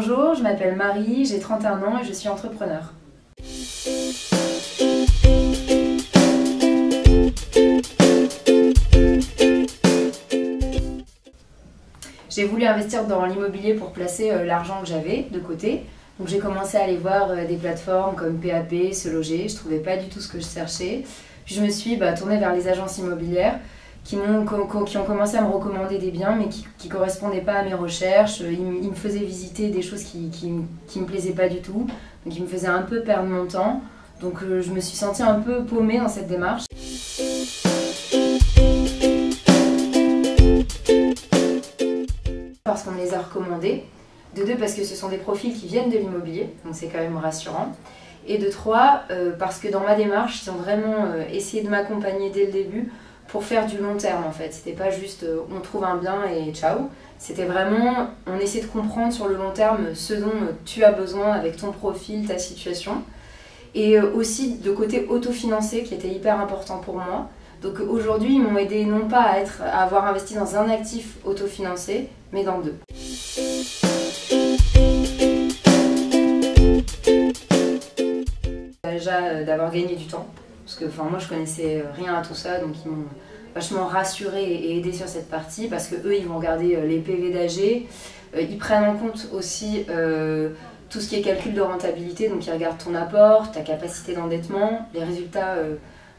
Bonjour, je m'appelle Marie, j'ai 31 ans et je suis entrepreneur. J'ai voulu investir dans l'immobilier pour placer l'argent que j'avais de côté. Donc j'ai commencé à aller voir des plateformes comme PAP, Se Loger, je ne trouvais pas du tout ce que je cherchais. Puis je me suis tournée vers les agences immobilières qui ont commencé à me recommander des biens mais qui ne correspondaient pas à mes recherches. Ils me faisaient visiter des choses qui ne me plaisaient pas du tout, donc ils me faisaient un peu perdre mon temps. Donc je me suis sentie un peu paumée dans cette démarche. Parce qu'on me les a recommandés, de deux parce que ce sont des profils qui viennent de l'immobilier, donc c'est quand même rassurant, et de trois parce que dans ma démarche ils ont vraiment essayé de m'accompagner dès le début pour faire du long terme en fait. C'était pas juste on trouve un bien et ciao, c'était vraiment on essaie de comprendre sur le long terme ce dont tu as besoin avec ton profil, ta situation, et aussi de côté autofinancé qui était hyper important pour moi. Donc aujourd'hui, ils m'ont aidé non pas à avoir investi dans un actif autofinancé, mais dans deux. Déjà d'avoir gagné du temps, parce que moi je connaissais rien à tout ça, donc ils m'ont vachement rassurée et aidée sur cette partie, parce que eux ils vont regarder les PV d'AG, ils prennent en compte aussi tout ce qui est calcul de rentabilité, donc ils regardent ton apport, ta capacité d'endettement, les résultats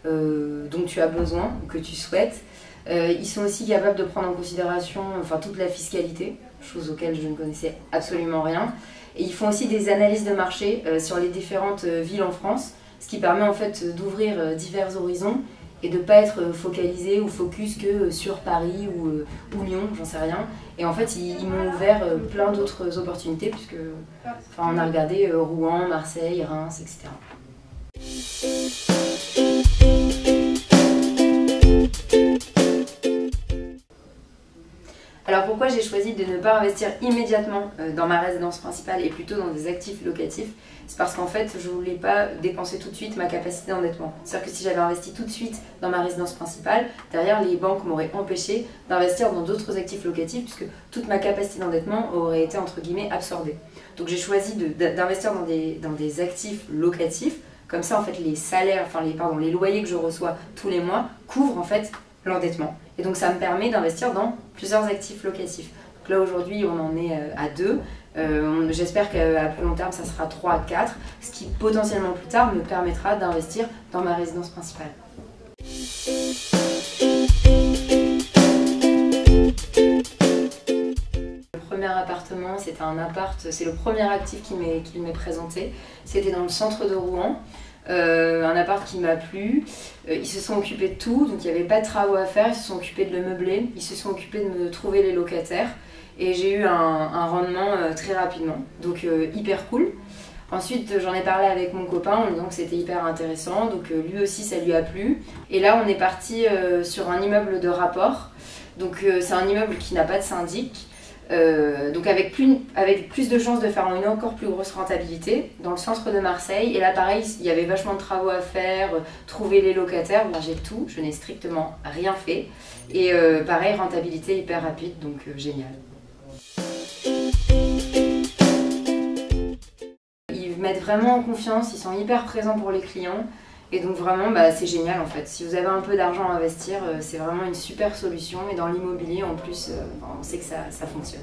dont tu as besoin ou que tu souhaites. Ils sont aussi capables de prendre en considération toute la fiscalité, chose auxquelles je ne connaissais absolument rien. Et ils font aussi des analyses de marché sur les différentes villes en France, ce qui permet en fait d'ouvrir divers horizons et de ne pas être focalisé ou focus que sur Paris ou Lyon, j'en sais rien. Et en fait, ils m'ont ouvert plein d'autres opportunités, puisque on a regardé Rouen, Marseille, Reims, etc. Alors pourquoi j'ai choisi de ne pas investir immédiatement dans ma résidence principale et plutôt dans des actifs locatifs? C'est parce qu'en fait je ne voulais pas dépenser tout de suite ma capacité d'endettement. C'est-à-dire que si j'avais investi tout de suite dans ma résidence principale, derrière les banques m'auraient empêché d'investir dans d'autres actifs locatifs puisque toute ma capacité d'endettement aurait été entre guillemets absorbée. Donc j'ai choisi d'investir dans des actifs locatifs, comme ça en fait les salaires, les loyers que je reçois tous les mois couvrent en fait l'endettement. Et donc ça me permet d'investir dans plusieurs actifs locatifs. Donc là aujourd'hui on en est à 2. J'espère qu'à plus long terme ça sera 3 à 4, ce qui potentiellement plus tard me permettra d'investir dans ma résidence principale. Le premier appartement, c'était un appart, c'est le premier actif qui m'est présenté. C'était dans le centre de Rouen. Un appart qui m'a plu, ils se sont occupés de tout, donc il n'y avait pas de travaux à faire, ils se sont occupés de le meubler, ils se sont occupés de me trouver les locataires et j'ai eu un rendement très rapidement, donc hyper cool. Ensuite j'en ai parlé avec mon copain en disant que c'était hyper intéressant, donc lui aussi ça lui a plu. Et là on est parti sur un immeuble de rapport, donc c'est un immeuble qui n'a pas de syndic. Donc avec plus de chances de faire une encore plus grosse rentabilité dans le centre de Marseille. Et là pareil, il y avait vachement de travaux à faire, trouver les locataires, j'ai tout, je n'ai strictement rien fait. Et pareil, rentabilité hyper rapide, donc génial. Ils mettent vraiment en confiance, ils sont hyper présents pour les clients. Et donc vraiment, c'est génial en fait. Si vous avez un peu d'argent à investir, c'est vraiment une super solution. Et dans l'immobilier, en plus, on sait que ça fonctionne.